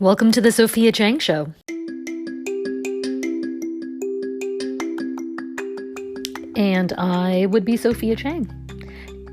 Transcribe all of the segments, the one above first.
Welcome to the Sophia Chang Show. And I would be Sophia Chang.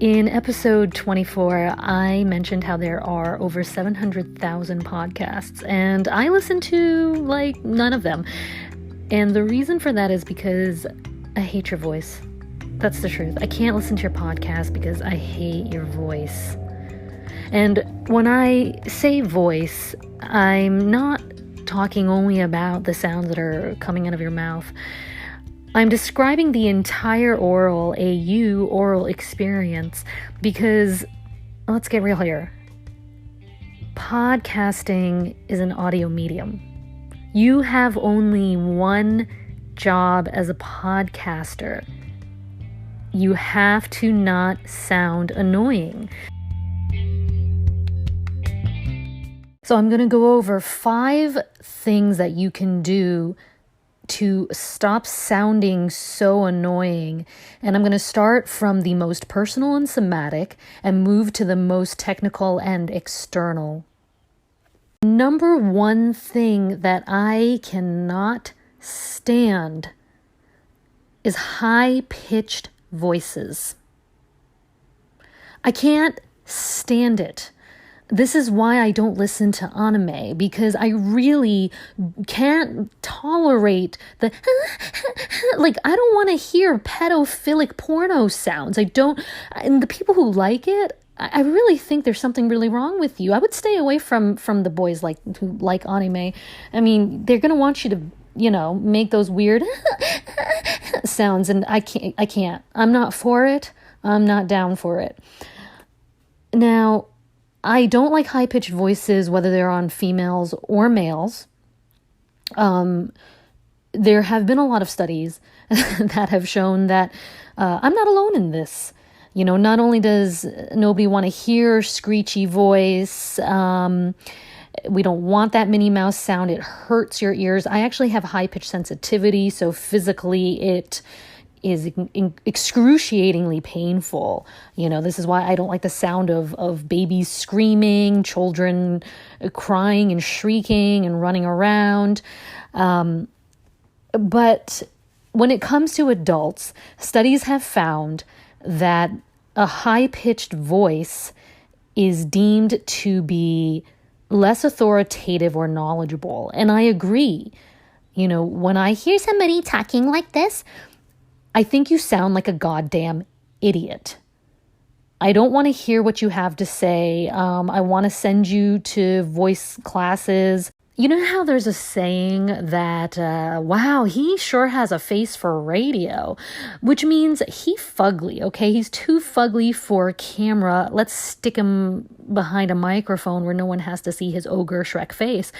In episode 24, I mentioned how there are over 700,000 podcasts, and I listen to, none of them. And the reason for that is because I hate your voice. That's the truth. I can't listen to your podcast because I hate your voice. And when I say voice, I'm not talking only about the sounds that are coming out of your mouth. I'm describing the entire oral experience because, let's get real here. Podcasting is an audio medium. You have only one job as a podcaster. You have to not sound annoying. So I'm going to go over 5 things that you can do to stop sounding so annoying. And I'm going to start from the most personal and somatic and move to the most technical and external. Number 1 thing that I cannot stand is high-pitched voices. I can't stand it. This is why I don't listen to anime, because I really can't tolerate the I don't want to hear pedophilic porno sounds. And the people who like it, I really think there's something really wrong with you. I would stay away from the boys who like anime. I mean, they're going to want you to, make those weird sounds, and I can't. I'm not for it. I'm not down for it. Now, I don't like high-pitched voices, whether they're on females or males. There have been a lot of studies that have shown that I'm not alone in this. Not only does nobody want to hear screechy voice, we don't want that Minnie Mouse sound. It hurts your ears. I actually have high-pitched sensitivity, so physically it is excruciatingly painful. This is why I don't like the sound of babies screaming, children crying and shrieking and running around. But when it comes to adults, studies have found that a high-pitched voice is deemed to be less authoritative or knowledgeable. And I agree. When I hear somebody talking like this, I think you sound like a goddamn idiot. I don't want to hear what you have to say. I want to send you to voice classes. You know how there's a saying that, wow, he sure has a face for radio, which means he's fugly, okay? He's too fugly for camera. Let's stick him behind a microphone where no one has to see his ogre Shrek face.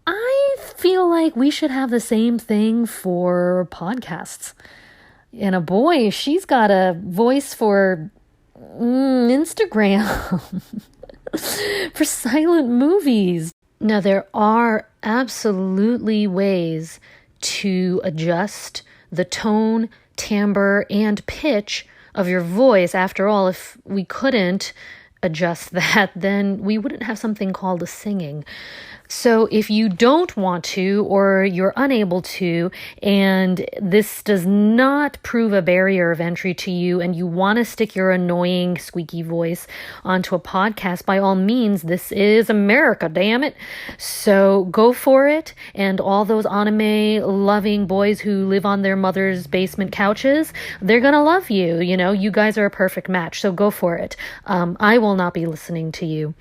I feel like we should have the same thing for podcasts. And boy, she's got a voice for Instagram, for silent movies. Now, there are absolutely ways to adjust the tone, timbre, and pitch of your voice. After all, if we couldn't adjust that, then we wouldn't have something called a singing. So if you don't want to, or you're unable to, and this does not prove a barrier of entry to you, and you want to stick your annoying squeaky voice onto a podcast, by all means, this is America, damn it. So go for it. And all those anime-loving boys who live on their mother's basement couches, they're going to love you. You guys are a perfect match. So go for it. I will not be listening to you.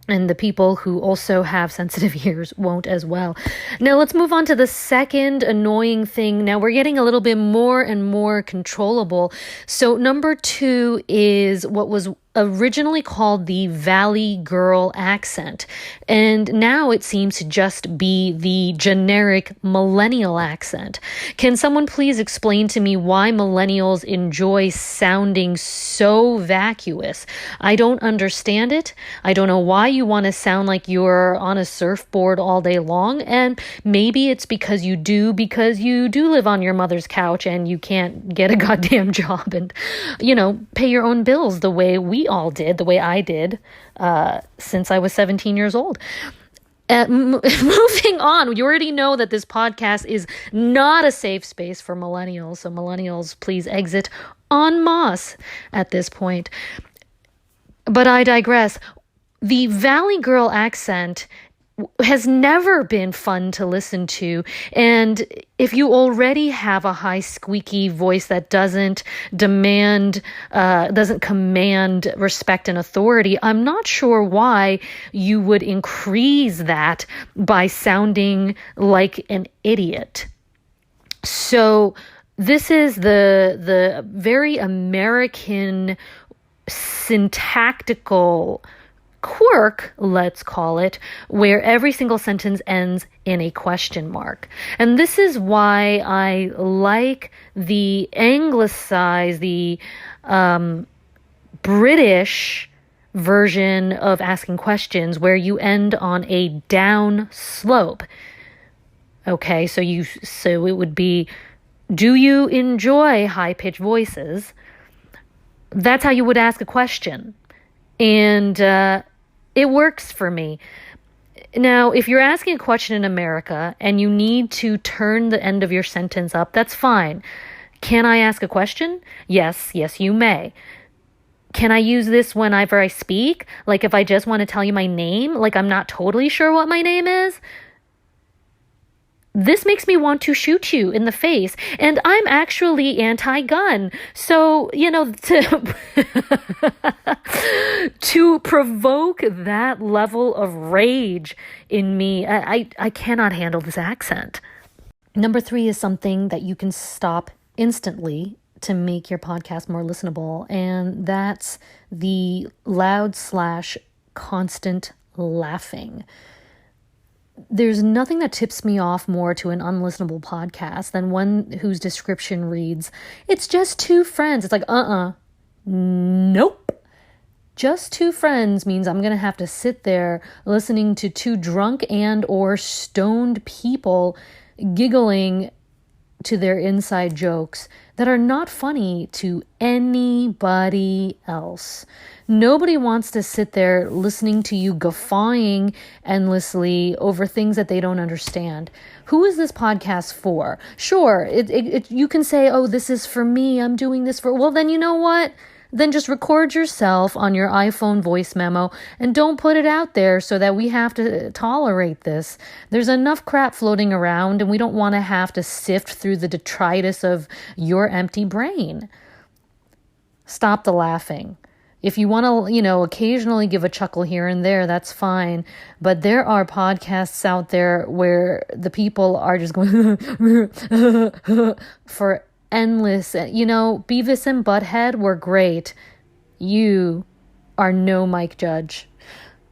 And the people who also have sensitive ears won't as well. Now let's move on to the second annoying thing. Now we're getting a little bit more and more controllable. So number 2 is what was originally called the Valley Girl accent. And now it seems to just be the generic millennial accent. Can someone please explain to me why millennials enjoy sounding so vacuous? I don't understand it. I don't know why you want to sound like you're on a surfboard all day long. And maybe it's because you do live on your mother's couch and you can't get a goddamn job and, pay your own bills the way we all did, the way I did, since I was 17 years old. Moving on, you already know that this podcast is not a safe space for millennials. So millennials, please exit en masse at this point. But I digress. The Valley Girl accent has never been fun to listen to. And if you already have a high squeaky voice that doesn't command respect and authority, I'm not sure why you would increase that by sounding like an idiot. So this is the very American syntactical quirk, let's call it, where every single sentence ends in a question mark. And this is why I like the anglicized, the British version of asking questions where you end on a down slope. Okay, so it would be, do you enjoy high-pitched voices? That's how you would ask a question. And it works for me. Now, if you're asking a question in America and you need to turn the end of your sentence up, that's fine. Can I ask a question? Yes, you may. Can I use this whenever I speak? Like if I just want to tell you my name, like I'm not totally sure what my name is? This makes me want to shoot you in the face, and I'm actually anti-gun. So, to provoke that level of rage in me, I cannot handle this accent. Number 3 is something that you can stop instantly to make your podcast more listenable, and that's the loud/constant laughing. There's nothing that tips me off more to an unlistenable podcast than one whose description reads, "It's just two friends." It's like, nope. Just two friends means I'm going to have to sit there listening to two drunk and or stoned people giggling to their inside jokes that are not funny to anybody else. Nobody wants to sit there listening to you guffawing endlessly over things that they don't understand. Who is this podcast for? Sure, you can say, oh, this is for me. I'm doing this for... Well, then you know what? Then just record yourself on your iPhone voice memo and don't put it out there so that we have to tolerate this. There's enough crap floating around and we don't want to have to sift through the detritus of your empty brain. Stop the laughing. If you want to, occasionally give a chuckle here and there, that's fine. But there are podcasts out there where the people are just going for endless, Beavis and Butthead were great. You are no Mike Judge.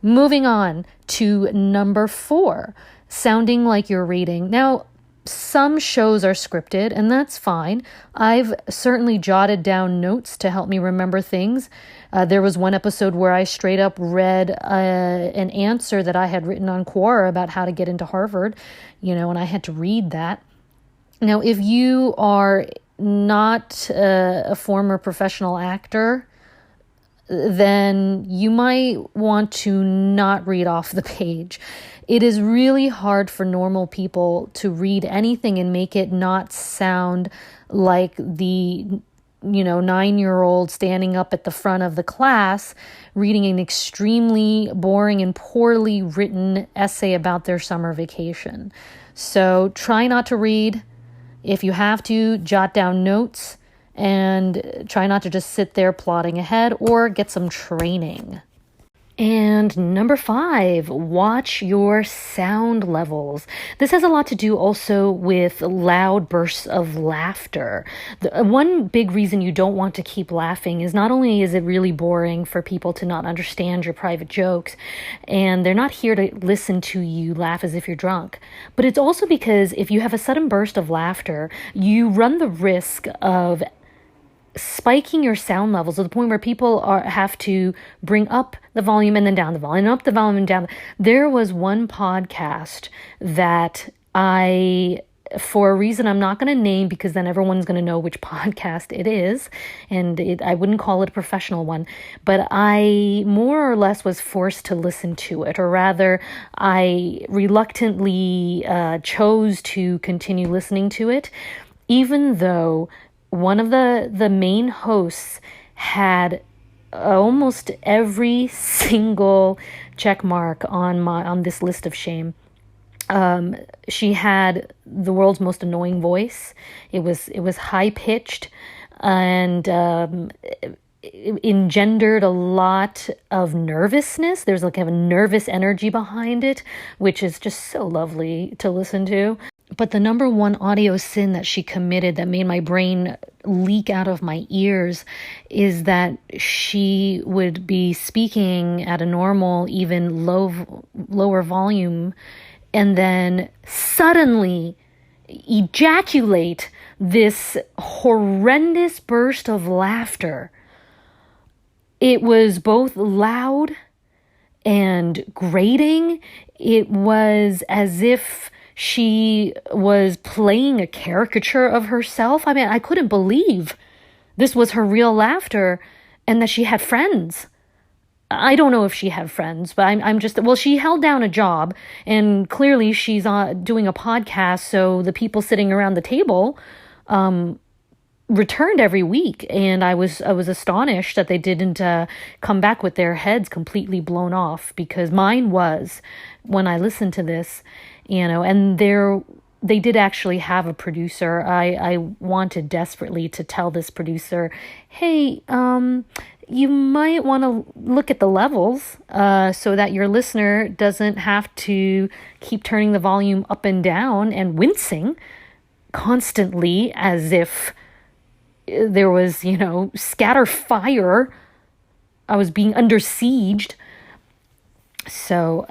Moving on to number 4, sounding like you're reading. Now, some shows are scripted, and that's fine. I've certainly jotted down notes to help me remember things. There was one episode where I straight up read an answer that I had written on Quora about how to get into Harvard, and I had to read that. Now, if you are not a former professional actor, then you might want to not read off the page. It is really hard for normal people to read anything and make it not sound like the 9-year-old standing up at the front of the class reading an extremely boring and poorly written essay about their summer vacation. So try not to read. If you have to, jot down notes and try not to just sit there plodding ahead or get some training. And number 5, watch your sound levels. This has a lot to do also with loud bursts of laughter. One big reason you don't want to keep laughing is not only is it really boring for people to not understand your private jokes, and they're not here to listen to you laugh as if you're drunk, but it's also because if you have a sudden burst of laughter, you run the risk of spiking your sound levels to the point where people have to bring up the volume and then down the volume, up the volume and down. There was one podcast that I for a reason I'm not going to name, because then everyone's going to know which podcast it is, and I wouldn't call it a professional one, but I more or less was forced to listen to it, or rather, I reluctantly chose to continue listening to it, even though one of the main hosts had almost every single check mark on this list of shame. She had the world's most annoying voice. It was high pitched, and it engendered a lot of nervousness. There's like a nervous energy behind it, which is just so lovely to listen to. But the number one audio sin that she committed that made my brain leak out of my ears is that she would be speaking at a normal, even lower volume, and then suddenly ejaculate this horrendous burst of laughter. It was both loud and grating. It was as if she was playing a caricature of herself. I mean, I couldn't believe this was her real laughter and that she had friends. I don't know if she had friends, but I'm just, well, she held down a job, and clearly she's doing a podcast, so the people sitting around the table returned every week, and I was astonished that they didn't come back with their heads completely blown off, because mine was when I listened to this, and they did actually have a producer. I wanted desperately to tell this producer, hey, you might want to look at the levels so that your listener doesn't have to keep turning the volume up and down and wincing constantly as if there was, scatter fire. I was being under sieged. So,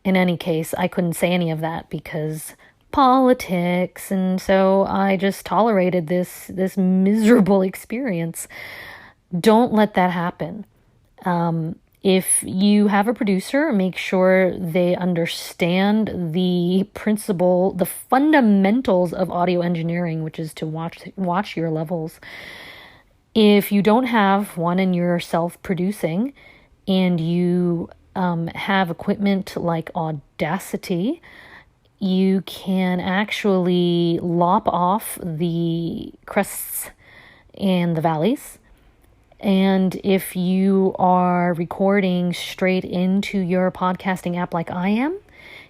in any case, I couldn't say any of that because politics, and so I just tolerated this miserable experience. Don't let that happen. If you have a producer, make sure they understand the principle, the fundamentals of audio engineering, which is to watch your levels. If you don't have one and you're self-producing, and you have equipment like Audacity, you can actually lop off the crests and the valleys. And if you are recording straight into your podcasting app like I am,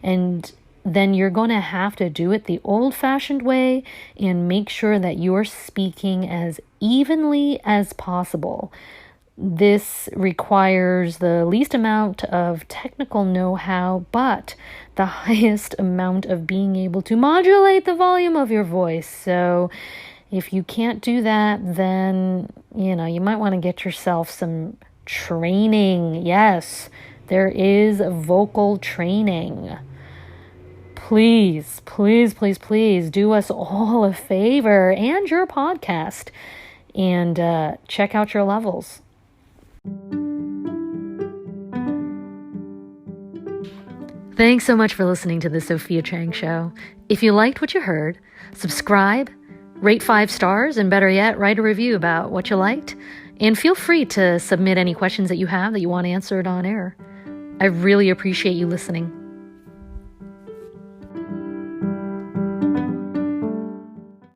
and then you're going to have to do it the old-fashioned way and make sure that you're speaking as evenly as possible. This requires the least amount of technical know-how, but the highest amount of being able to modulate the volume of your voice. So if you can't do that, then, you might want to get yourself some training. Yes, there is vocal training. Please, please, please, please do us all a favor and your podcast and check out your levels. Thanks so much for listening to the Sophia Chang Show. If you liked what you heard, subscribe, rate 5 stars, and better yet, write a review about what you liked. And feel free to submit any questions that you have that you want answered on air. I really appreciate you listening.